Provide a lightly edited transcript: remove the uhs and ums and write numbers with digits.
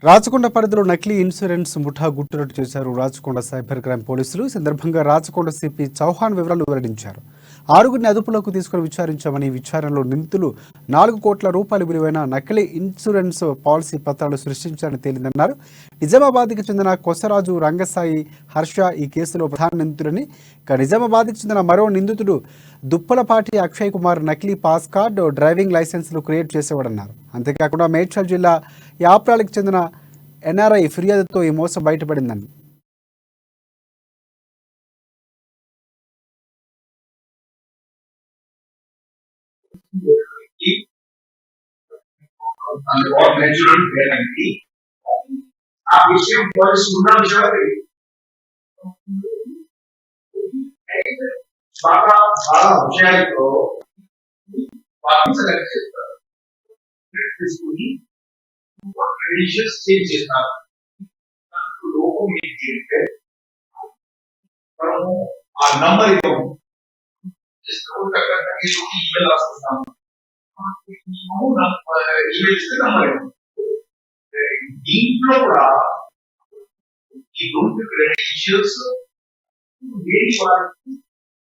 రాచకొండ పరిధిలో నకిలీ ఇన్సూరెన్స్ ముఠా గుట్టురట్టు చేశారు రాచకొండ సైబర్ క్రైమ్ పోలీసులు. ఈ సందర్భంగా రాచకొండ సిపి చౌహాన్ వివరాలు వెల్లడించారు. 6గురిని అదుపులోకి తీసుకుని విచారించామని, విచారణలో నిందితులు 4 కోట్ల రూపాయల విలువైన నకిలీ ఇన్సూరెన్స్ పాలసీ పత్రాలు సృష్టించారని తేలిందన్నారు. నిజామాబాద్కి చెందిన కొసరాజు రంగసాయి హర్ష ఈ కేసులో ప్రధాన నిందితులని. ఇక నిజామాబాద్కి చెందిన మరో నిందితుడు దుప్పలపాటి అక్షయ్ కుమార్ నకిలీ పాస్ కార్డ్, డ్రైవింగ్ లైసెన్సులు క్రియేట్ చేసేవాడన్నారు. అంతేకాకుండా మేడ్చల్ జిల్లా యాప్రాలకు చెందిన ఎన్ఆర్ఐ ఫిర్యాదుతో ఈ మోసం బయటపడిందని. చేంజ్ చేస్తారు లోపం ఏంటి అంటే మనము ఆ నంబర్ ఇవ్వము, ఈమెయిల్ రాస్తున్నాము, ఈమెయిల్ ఇస్తే నంబర్ ఇవ్వము. దీంట్లో కూడా ఈ గ్రూప్ క్రెడెన్షియల్స్ వేరే వాళ్ళకి